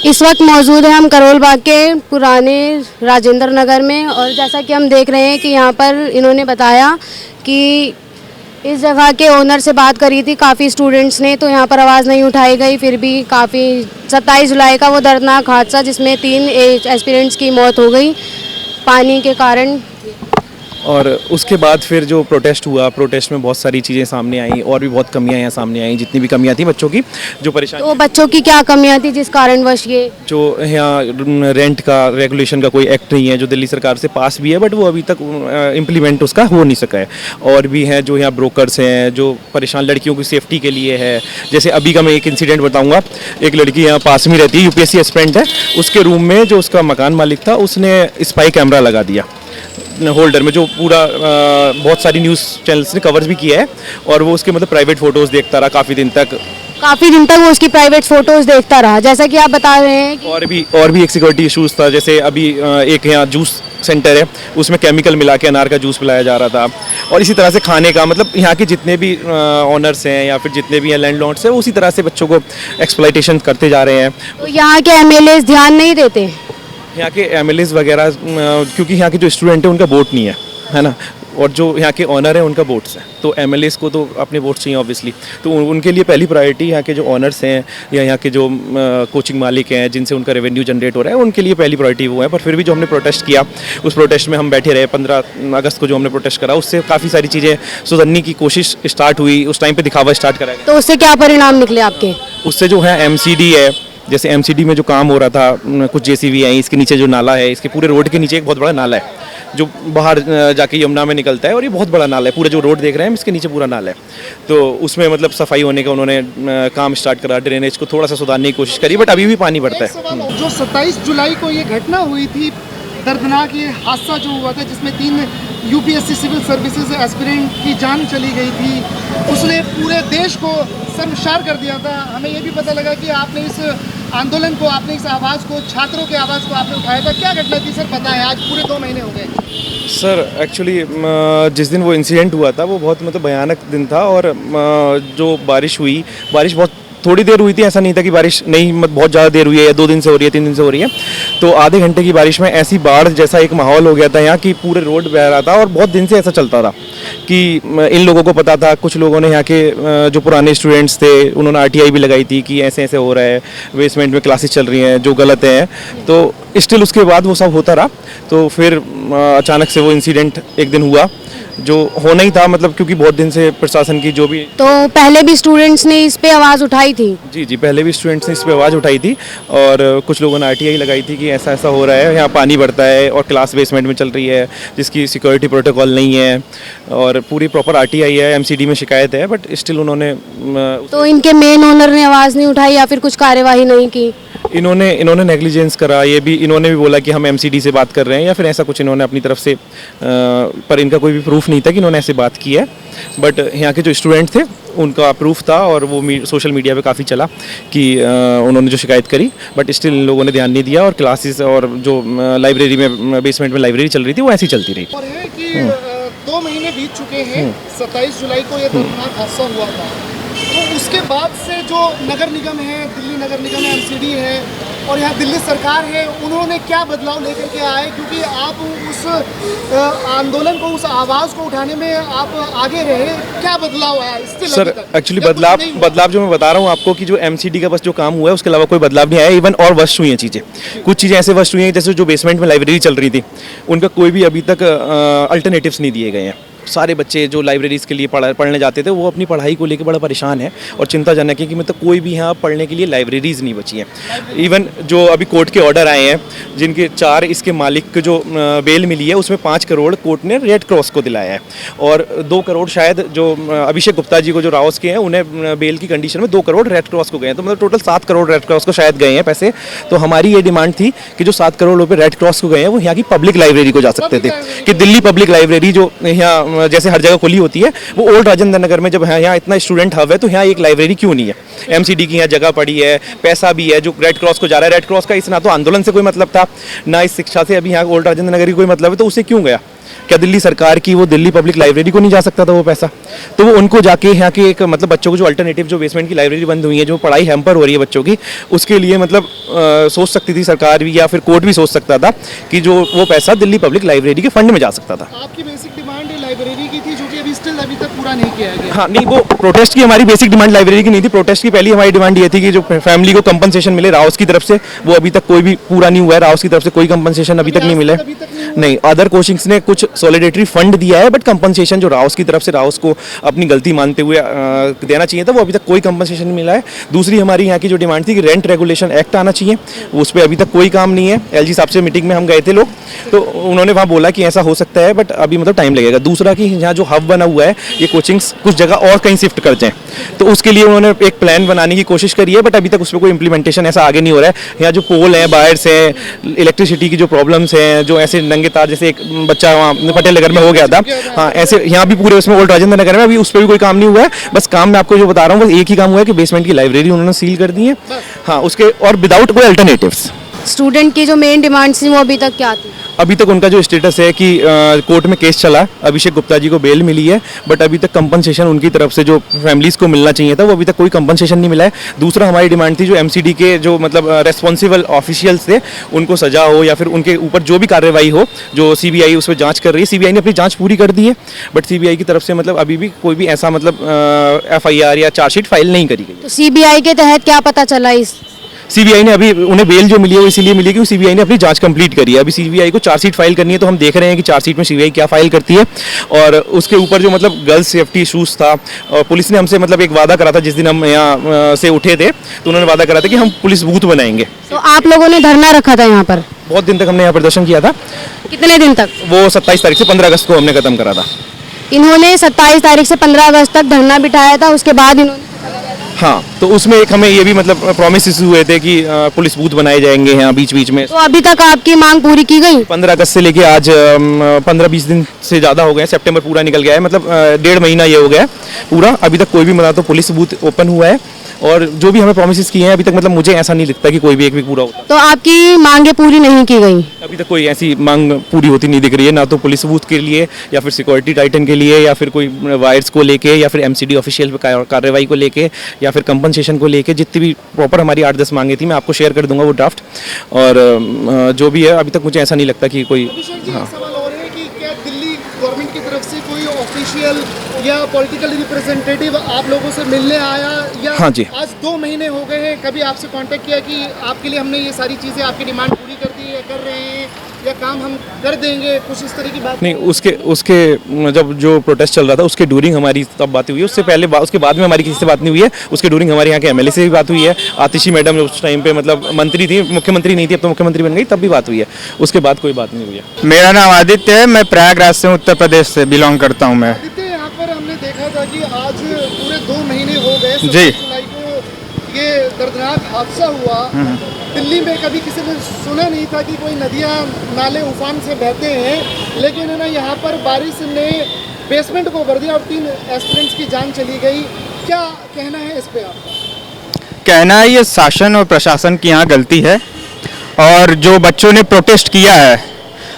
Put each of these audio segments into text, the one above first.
इस वक्त मौजूद है हम करोल बाग के पुराने राजेंद्र नगर में, और जैसा कि हम देख रहे हैं कि यहाँ पर इन्होंने बताया कि इस जगह के ओनर से बात करी थी काफ़ी स्टूडेंट्स ने, तो यहाँ पर आवाज़ नहीं उठाई गई। फिर भी काफ़ी 27 जुलाई का वो दर्दनाक हादसा जिसमें 3 एस्पिरेंट्स की मौत हो गई पानी के कारण। और उसके बाद फिर जो प्रोटेस्ट हुआ, प्रोटेस्ट में बहुत सारी चीज़ें सामने आई और भी बहुत कमियां यहाँ सामने आई, जितनी भी कमियां थी बच्चों की जो परेशानी। तो बच्चों की क्या कमियां थी जिस कारणवश ये जो यहाँ रेंट का रेगुलेशन का कोई एक्ट नहीं है जो दिल्ली सरकार से पास भी है, बट वो अभी तक इम्प्लीमेंट उसका हो नहीं सका है। और भी हैं जो यहाँ ब्रोकर्स हैं जो परेशान लड़कियों की सेफ्टी के लिए है। जैसे अभी का मैं एक इंसिडेंट बताऊँगा, एक लड़की यहाँ पास में रहती है, यूपीएससी एस्पिरेंट है, उसके रूम में जो उसका मकान मालिक था उसने स्पाई कैमरा लगा दिया होल्डर में, जो पूरा बहुत सारी न्यूज़ चैनल्स ने कवर भी किया है। और वो उसके मतलब प्राइवेट फ़ोटोज़ देखता रहा काफ़ी दिन तक वो उसकी प्राइवेट फोटोज देखता रहा, जैसा कि आप बता रहे हैं कि और भी एक सिक्योरिटी इशूज़ था। जैसे अभी एक यहाँ जूस सेंटर है, उसमें केमिकल मिला के अनार का जूस पिलाया जा रहा था। और इसी तरह से खाने का मतलब यहाँ के जितने भी ऑनर्स हैं या फिर जितने भी हैं लैंडलॉर्ड्स हैं, उसी तरह से बच्चों को एक्सप्लॉइटेशन करते जा रहे हैं। तो यहाँ के एमएलए ध्यान नहीं देते। यहाँ के एमएलएस वगैरह क्योंकि यहाँ के जो स्टूडेंट हैं उनका वोट नहीं है ना, और जो यहाँ के ऑनर हैं उनका वोट्स हैं, तो एमएलएस को तो अपने वोट चाहिए ऑब्वियसली। तो उनके लिए पहली प्रायोरिटी यहाँ के जो ऑनर्स हैं या यहाँ के जो कोचिंग मालिक हैं जिनसे उनका रेवेन्यू जनरेट हो रहा है, उनके लिए पहली प्रायोरिटी वो है। पर फिर भी जो हमने प्रोटेस्ट किया, उस प्रोटेस्ट में हम बैठे रहे। 15 अगस्त को जो हमने प्रोटेस्ट करा उससे काफ़ी सारी चीज़ें सुधरने की कोशिश स्टार्ट हुई। उस टाइम पर दिखावा स्टार्ट करा गया। तो उससे क्या परिणाम निकले आपके? उससे जो है एमसीडी है, जैसे एमसीडी में जो काम हो रहा था, कुछ जेसीबी आई, इसके नीचे जो नाला है, इसके पूरे रोड के नीचे एक बहुत बड़ा नाला है जो बाहर जाके यमुना में निकलता है। और ये बहुत बड़ा नाला है, पूरा जो रोड देख रहे हैं इसके नीचे पूरा नाला है। तो उसमें मतलब सफाई होने का उन्होंने काम स्टार्ट करा, ड्रेनेज को थोड़ा सा सुधारने की कोशिश करी, बट अभी भी पानी बढ़ता है। जो 27 जुलाई को ये घटना हुई थी, दर्दनाक ये हादसा जो हुआ था जिसमें 3 यूपीएससी सिविल सर्विसेज एस्पिरेंट की जान चली गई थी, उसने पूरे देश को शर्मसार कर दिया था। हमें ये भी पता लगा कि आपने इस आंदोलन को, आपने इस आवाज़ को, छात्रों के आवाज़ को आपने उठाया था। क्या घटना थी सर, पता है? आज पूरे 2 महीने हो गए। सर एक्चुअली जिस दिन वो इंसिडेंट हुआ था वो बहुत मतलब भयानक दिन था। और जो बारिश हुई, बारिश बहुत थोड़ी देर हुई थी, ऐसा नहीं था कि बारिश नहीं बहुत ज़्यादा देर हुई है, 2 दिन से हो रही है, 3 दिन से हो रही है। तो आधे घंटे की बारिश में ऐसी बाढ़ जैसा एक माहौल हो गया था यहाँ कि पूरे रोड बह रहा था। और बहुत दिन से ऐसा चलता था कि इन लोगों को पता था, कुछ लोगों ने यहाँ के जो पुराने स्टूडेंट्स थे उन्होंने आरटीआई भी लगाई थी कि ऐसे ऐसे हो रहा है, बेसमेंट में क्लासेस चल रही हैं जो गलत है। तो स्टिल उसके बाद वो सब होता रहा। तो फिर अचानक से वो इंसिडेंट एक दिन हुआ जो होना ही था, मतलब क्योंकि बहुत दिन से प्रशासन की जो भी। तो पहले भी स्टूडेंट्स ने इस पे आवाज़ उठाई थी? जी, पहले भी स्टूडेंट्स ने इस पे आवाज़ उठाई थी। और कुछ लोगों ने आरटीआई लगाई थी कि ऐसा ऐसा हो रहा है, यहाँ पानी बढ़ता है और क्लास बेसमेंट में चल रही है जिसकी सिक्योरिटी प्रोटोकॉल नहीं है और पूरी प्रॉपर आरटीआई है, एमसीडी में शिकायत है, बट स्टिल उन्होंने तो इनके मेन ओनर ने आवाज़ नहीं उठाई या फिर कुछ कार्यवाही नहीं की? इन्होंने नेग्लिजेंस करा। ये भी इन्होंने भी बोला कि हम एमसीडी से बात कर रहे हैं या फिर ऐसा कुछ इन्होंने अपनी तरफ से, पर इनका कोई भी प्रूफ नहीं था कि इन्होंने ऐसे बात की है। बट यहाँ के जो स्टूडेंट थे उनका प्रूफ था और वो सोशल मीडिया पे काफ़ी चला कि उन्होंने जो शिकायत करी, बट स्टिल इन लोगों ने ध्यान नहीं दिया। और क्लासेस और जो लाइब्रेरी में बेसमेंट में लाइब्रेरी चल रही थी वो ऐसी चलती रही। और है कि 2 महीने बीत चुके हैं। 27 जुलाई को यह दर्दनाक हादसा हुआ था। तो उसके बाद से जो नगर निगम है, दिल्ली नगर निगम है, एमसीडी है और यहाँ दिल्ली सरकार है, उन्होंने क्या बदलाव लेकर के आए? क्योंकि आप उस आंदोलन को, उस आवाज़ को उठाने में आप आगे रहे, क्या बदलाव आया इससे? सर एक्चुअली बदलाव जो मैं बता रहा हूँ आपको कि जो एमसीडी का बस जो काम हुआ है उसके अलावा कोई बदलाव नहीं आया। इवन और वर्स्ट हुई हैं चीज़ें, कुछ चीज़ें ऐसे वर्स्ट हुई हैं जैसे जो बेसमेंट में लाइब्रेरी चल रही थी उनका कोई भी अभी तक अल्टरनेटिव्स नहीं दिए गए हैं। सारे बच्चे जो लाइब्रेरीज़ के लिए पढ़ने जाते थे वो अपनी पढ़ाई को लेकर बड़ा परेशान है और चिंताजनक है कि मतलब कोई भी यहाँ पढ़ने के लिए लाइब्रेरीज़ नहीं बची हैं। इवन जो अभी कोर्ट के ऑर्डर आए हैं जिनके 4 इसके मालिक को जो बेल मिली है उसमें 5 करोड़ कोर्ट ने रेड क्रॉस को दिलाया है और 2 करोड़ शायद जो अभिषेक गुप्ता जी को जो रावस के हैं उन्हें बेल की कंडीशन में 2 करोड़ रेड क्रॉस को गए हैं। तो मतलब टोटल 7 करोड़ रेड क्रॉस को शायद गए हैं पैसे। तो हमारी ये डिमांड थी कि जो 7 करोड़ रुपये रेड क्रॉस को गए हैं वो यहाँ की पब्लिक लाइब्रेरी को जा सकते थे, कि दिल्ली पब्लिक लाइब्रेरी जो यहाँ जैसे हर जगह खुली होती है वो ओल्ड राजेंद्र नगर में जब यहाँ इतना स्टूडेंट हब है तो यहाँ एक लाइब्रेरी क्यों नहीं है? एमसीडी की यहाँ जगह पड़ी है, पैसा भी है जो रेड क्रॉस को जा रहा है। रेड क्रॉस का इस ना तो आंदोलन से कोई मतलब था ना इस शिक्षा से अभी यहाँ ओल्ड राजेंद्र नगर की कोई मतलब है, तो उसे क्यों गया? क्या दिल्ली सरकार की वो दिल्ली पब्लिक लाइब्रेरी को नहीं जा सकता था वो पैसा? तो वो उनको जाके यहाँ के एक मतलब बच्चों को जो अल्टरनेटिव जो बेसमेंट की लाइब्रेरी बंद हुई है, जो पढ़ाई हैम्पर हो रही है बच्चों की, उसके लिए मतलब सोच सकती थी सरकार भी या फिर कोर्ट भी सोच सकता था कि जो वो पैसा दिल्ली पब्लिक लाइब्रेरी के फंड में जा सकता था। आपकी बेसिक डिमांड लाइब्रेरी की थी जो कि अभी तक पूरा नहीं किया गया। हाँ नहीं, वो प्रोटेस्ट की हमारी बेसिक डिमांड लाइब्रेरी की नहीं थी। प्रोटेस्ट की पहली हमारी डिमांड ये थी कि जो फैमिली को कंपनसेशन मिले राउस की तरफ से, वो अभी तक कोई भी पूरा नहीं हुआ है। राउस की तरफ से कोई कंपनसेशन अभी तक नहीं मिला है। नहीं, अदर कोचिंग्स ने कुछ सॉलिडेटरी फंड दिया है, बट कंपनसेशन जो राउस की तरफ से राउस को अपनी गलती मानते हुए देना चाहिए था, वो अभी तक कोई कंपनसेशन नहीं मिला है। दूसरी हमारी यहाँ की जो डिमांड थी कि रेंट रेगुलेशन एक्ट आना चाहिए, उस पर अभी तक कोई काम नहीं है। एलजी साहब से मीटिंग में हम गए थे लोग, तो उन्होंने वहाँ बोला कि ऐसा हो सकता है, बट अभी मतलब टाइम लगेगा। दूसरा कि यहाँ जो हब बना हुआ है, ये कोचिंग्स कुछ जगह और कहीं शिफ्ट कर जाएं, तो उसके लिए उन्होंने एक प्लान बनाने की कोशिश करी है, बट अभी तक उस पर कोई इंप्लीमेंटेशन ऐसा आगे नहीं हो रहा है। यहाँ जो पोल हैं, वायर्स हैं, इलेक्ट्रिसिटी की जो प्रॉब्लम्स हैं, जो ऐसे नंगे तार, जैसे एक बच्चा वहाँ पटेल नगर में हो गया था, हाँ ऐसे यहाँ भी पूरे उसमें ओल्ड राजेंद्र नगर में अभी उस पर भी कोई काम नहीं हुआ है। बस काम मैं आपको जो बता रहा हूँ, बस एक ही काम हुआ है कि बेसमेंट की लाइब्रेरी उन्होंने सील कर दी है, हाँ उसके, और विदाउट कोई अल्टरनेटिव्स। स्टूडेंट की जो मेन डिमांड्स थी वो अभी तक क्या थी? अभी तक उनका जो स्टेटस है कि कोर्ट में केस चला, अभिषेक गुप्ता जी को बेल मिली है, बट अभी तक कंपनसेशन उनकी तरफ से जो फैमिलीज को मिलना चाहिए था, वो अभी तक कोई कंपनसेशन नहीं मिला है। दूसरा हमारी डिमांड थी जो एमसीडी के जो मतलब रेस्पॉन्सिबल ऑफिशियल्स थे, उनको सजा हो या फिर उनके ऊपर जो भी कार्रवाई हो, जो सीबीआई उस पर जांच कर रही है। सीबीआई ने अपनी जांच पूरी कर दी है, बट सीबीआई की तरफ से मतलब अभी भी कोई भी ऐसा मतलब एफआईआर या चार्जशीट फाइल नहीं करी गई। तो सीबीआई के तहत क्या पता चला इस? सीबीआई ने अभी उन्हें बेल जो मिली है वो इसीलिए मिली है क्योंकि सीबीआई ने अपनी जांच कंप्लीट करी है। अभी सीबीआई को चार्जशीट फाइल करनी है, तो हम देख रहे हैं कि चार्जशीट में सीबीआई क्या फाइल करती है। और उसके ऊपर जो मतलब गर्ल्स सेफ्टी इशूज़ था, और पुलिस ने हमसे मतलब एक वादा करा था, जिस दिन हम यहाँ से उठे थे तो उन्होंने वादा करा था कि हम पुलिस बूथ बनाएंगे। तो आप लोगों ने धरना रखा था यहाँ पर? बहुत दिन तक हमने यहाँ प्रदर्शन किया था। कितने दिन तक? वो 27 तारीख से 15 अगस्त को हमने खत्म करा था। इन्होंने 27 तारीख से 15 अगस्त तक धरना बिठाया था, उसके बाद इन्होंने, हाँ तो उसमें एक हमें ये भी मतलब प्रॉमिस हुए थे कि पुलिस बूथ बनाए जाएंगे यहाँ बीच बीच में। तो अभी तक आपकी मांग पूरी की गई? 15 अगस्त से लेके आज 15-20 दिन से ज़्यादा हो गए। सितंबर पूरा निकल गया है, मतलब 1.5 महीना ये हो गया है पूरा। अभी तक कोई भी मतलब तो पुलिस बूथ ओपन हुआ है, और जो भी हमें प्रॉमिसेस किए हैं अभी तक मतलब मुझे ऐसा नहीं लगता कि कोई भी एक भी पूरा होता। तो आपकी मांगे पूरी नहीं की गई? अभी तक कोई ऐसी मांग पूरी होती नहीं दिख रही है, ना तो पुलिस बूथ के लिए या फिर सिक्योरिटी टाइटन के लिए या फिर कोई वायर्स को लेके या फिर एमसीडी ऑफिशियल कार्रवाई को लेके या फिर कंपनसेशन को लेके। जितनी भी प्रॉपर हमारी 8-10 मांगे थी, मैं आपको शेयर कर दूंगा वो ड्राफ्ट, और जो भी है अभी तक मुझे ऐसा नहीं लगता कि कोई। हाँ, सवाल और है कि क्या दिल्ली गवर्नमेंट की तरफ से कोई ऑफिशियल या पॉलिटिकल रिप्रेजेंटेटिव आप लोगों से मिलने आया, या हाँ जी, आज 2 महीने हो गए हैं, कभी आपसे कांटेक्ट किया कि आपके लिए हमने ये सारी चीज़ें, आपकी डिमांड पूरी कर दी है, कर रहे हैं, या काम हम कर देंगे, कुछ इस तरह की बात? नहीं, उसके जब जो प्रोटेस्ट चल रहा था उसके ड्यूरिंग हमारी तब बात हुई है। उससे पहले उसके बाद में हमारी किसी से बात नहीं हुई है। उसके ड्यूरिंग हमारे यहाँ के एमएलए से भी बात हुई है। आतिशी मैडम उस टाइम पे मतलब मंत्री थी, मुख्यमंत्री नहीं थी, अब तो मुख्यमंत्री बन गई, तब भी बात हुई है। उसके बाद कोई बात नहीं हुई है। मेरा नाम आदित्य है, मैं प्रयागराज से उत्तर प्रदेश से बिलोंग करता हूँ। मैं यहाँ पर हमने देखा था कि आज पूरे 2 महीने हो गए, 27 जी, जुलाई को ये दर्दनाक हादसा हुआ। दिल्ली में कभी किसी ने सुना नहीं था कि कोई नदियाँ नाले उफान से बहते हैं, लेकिन है ना यहाँ पर बारिश ने बेसमेंट को भर दिया और 3 एस्पिरेंट्स की जान चली गई। क्या कहना है इस पे आपका? कहना है ये शासन और प्रशासन की यहाँ गलती है, और जो बच्चों ने प्रोटेस्ट किया है,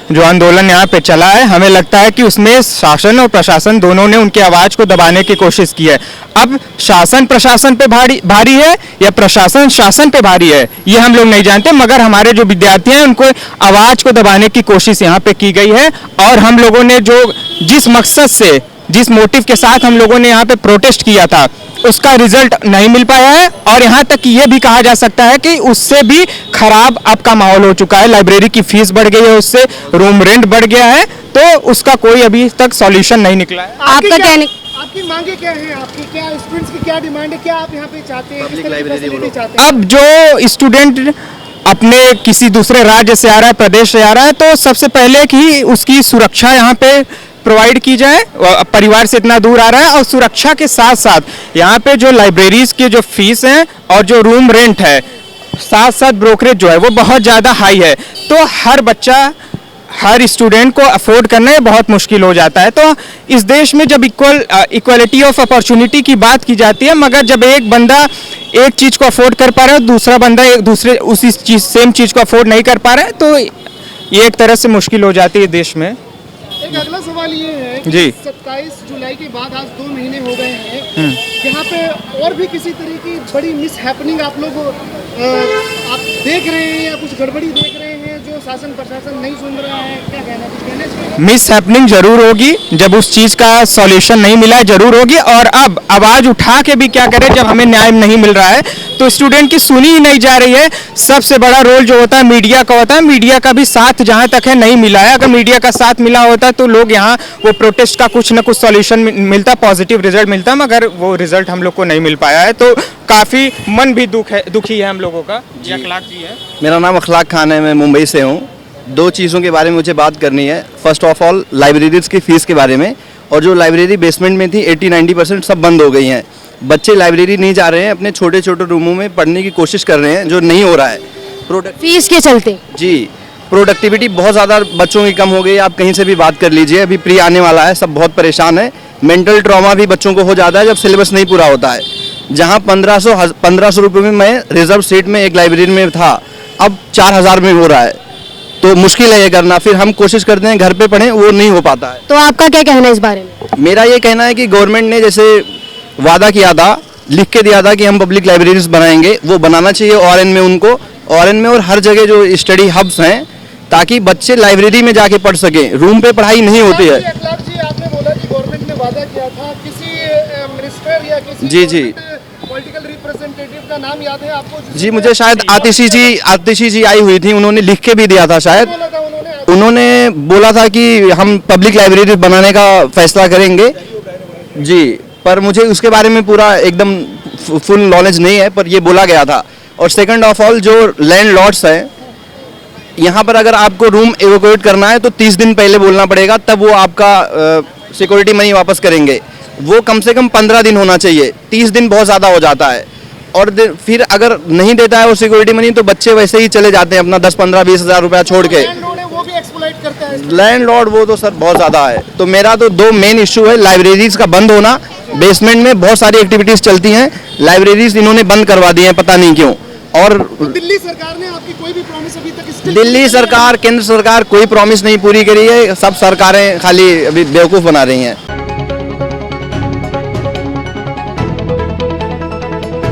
जो आंदोलन यहाँ पे चला है, हमें लगता है कि उसमें शासन और प्रशासन दोनों ने उनकी आवाज़ को दबाने की कोशिश की है। अब शासन प्रशासन पे भारी है या प्रशासन शासन पे भारी है, ये हम लोग नहीं जानते, मगर हमारे जो विद्यार्थी हैं उनको आवाज़ को दबाने की कोशिश यहाँ पे की गई है। और हम लोगों ने जो जिस मकसद से, जिस मोटिव के साथ हम लोगों ने यहाँ पे प्रोटेस्ट किया था, उसका रिजल्ट नहीं मिल पाया है। और यहाँ तक कि ये भी कहा जा सकता है कि उससे भी खराब आपका माहौल हो चुका है। लाइब्रेरी की फीस बढ़ गई है, उससे रूम रेंट बढ़ गया है, तो उसका कोई अभी तक सॉल्यूशन नहीं निकला है। आपका कहने, आपकी मांगे क्या है? आपकी क्या स्टूडेंट्स की क्या डिमांड है? क्या आप यहाँ पे चाहते हैं? किस तरह की फैसिलिटी चाहते हैं? अब जो स्टूडेंट अपने किसी दूसरे राज्य से आ रहा है, प्रदेश से आ रहा है, तो सबसे पहले कि उसकी सुरक्षा यहाँ पे प्रोवाइड की जाए। परिवार से इतना दूर आ रहा है, और सुरक्षा के साथ साथ यहाँ पे जो लाइब्रेरीज के जो फीस हैं और जो रूम रेंट है, साथ साथ ब्रोकरेज जो है वो बहुत ज़्यादा हाई है। तो हर बच्चा, हर स्टूडेंट को अफोर्ड करना ये बहुत मुश्किल हो जाता है। तो इस देश में जब इक्वलिटी ऑफ अपॉर्चुनिटी की बात की जाती है, मगर जब एक बंदा एक चीज़ को अफोर्ड कर पा रहा है, दूसरा बंदा एक दूसरे उसी सेम चीज़ को अफोर्ड नहीं कर पा रहा है, तो ये एक तरह से मुश्किल हो जाती है देश में। एक अगला सवाल ये है कि जी। 27 जुलाई के बाद आज 2 महीने हो गए हैं, यहाँ पे और भी किसी तरह की बड़ी मिस हैपनिंग आप लोग आप देख रहे हैं या कुछ गड़बड़ी देख रहे हैं जो शासन प्रशासन नहीं सुन रहा है? क्या कहना, कुछ कहना चाहिए? मिस हैपनिंग जरूर होगी, जब उस चीज का सॉल्यूशन नहीं मिला है जरूर होगी। और अब आवाज उठा के भी क्या करें जब हमें न्याय नहीं मिल रहा है, तो स्टूडेंट की सुनी ही नहीं जा रही है। सबसे बड़ा रोल जो होता है मीडिया का होता है, मीडिया का भी साथ जहां तक है नहीं मिला है। अगर मीडिया का साथ मिला होता तो लोग यहाँ वो प्रोटेस्ट का कुछ ना कुछ सॉल्यूशन मिलता, पॉजिटिव रिजल्ट मिलता, मगर वो रिजल्ट हम लोग को नहीं मिल पाया है। तो काफी मन भी दुखी है हम लोगों का। ये अखलाक जी है। मेरा नाम अखलाक खान है, मैं मुंबई से हूँ। दो चीज़ों के बारे में मुझे बात करनी है। फर्स्ट ऑफ ऑल लाइब्रेरीज की फ़ीस के बारे में, और जो लाइब्रेरी बेसमेंट में थी 80-90% सब बंद हो गई हैं। बच्चे लाइब्रेरी नहीं जा रहे हैं, अपने छोटे छोटे रूमों में पढ़ने की कोशिश कर रहे हैं, जो नहीं हो रहा है। फीस के चलते जी, प्रोडक्टिविटी बहुत ज़्यादा बच्चों की कम हो गई। आप कहीं से भी बात कर लीजिए, अभी प्री आने वाला है, सब बहुत परेशान है। मेंटल ट्रॉमा भी बच्चों को हो जाता है जब सिलेबस नहीं पूरा होता है। जहाँ 1500 रुपये में मैं रिजर्व सीट में एक लाइब्रेरी में था, अब 4000 में हो रहा है। तो मुश्किल है ये करना। फिर हम कोशिश करते हैं घर पे पढ़ें, वो नहीं हो पाता है। तो आपका क्या कहना है इस बारे में? मेरा ये कहना है कि गवर्नमेंट ने जैसे वादा किया था, लिख के दिया था कि हम पब्लिक लाइब्रेरीज बनाएंगे, वो बनाना चाहिए ऑरएन में उनको, ऑरएन में और हर जगह जो स्टडी हब्स हैं, ताकि बच्चे लाइब्रेरी में जाके पढ़ सकें। रूम पे पढ़ाई नहीं होती है। अखलाक जी, आपने बोला कि गवर्नमेंट ने वादा किया था, किसी मिनिस्टर या किसी जी पॉलिटिकल रिप्रेजेंटेटिव का नाम याद है आपको? जी, मुझे शायद आतिशी जी आई हुई थी, उन्होंने लिख के भी दिया था शायद। बोला था उन्होंने? उन्होंने बोला था कि हम पब्लिक लाइब्रेरी बनाने का फैसला करेंगे जी, पर मुझे उसके बारे में पूरा एकदम फुल नॉलेज नहीं है, पर ये बोला गया था। और सेकंड ऑफ ऑल, जो लैंडलॉर्ड्स हैं यहाँ पर, अगर आपको रूम एवोक्यूएट करना है तो 30 दिन पहले बोलना पड़ेगा, तब वो आपका सिक्योरिटी मनी वापस करेंगे। वो कम से कम 15 दिन होना चाहिए, 30 दिन बहुत ज़्यादा हो जाता है। और फिर अगर नहीं देता है वो सिक्योरिटी मनी, तो बच्चे वैसे ही चले जाते हैं अपना 10-15-20 हज़ार रुपया छोड़ के। लैंडलॉर्ड है, वो भी एक्सप्लॉइट करता है। लैंडलॉर्ड वो तो सर बहुत ज़्यादा है। तो मेरा तो दो मेन इशू है, लाइब्रेरीज का बंद होना। बेसमेंट में बहुत सारी एक्टिविटीज़ चलती हैं, लाइब्रेरीज इन्होंने बंद करवा दी हैं, पता नहीं क्यों। और दिल्ली सरकार ने आपकी कोई भी प्रॉमिस अभी तक दिल्ली सरकार, केंद्र सरकार कोई प्रॉमिस नहीं पूरी करी है। सब सरकारें खाली अभी बेवकूफ़ बना रही हैं।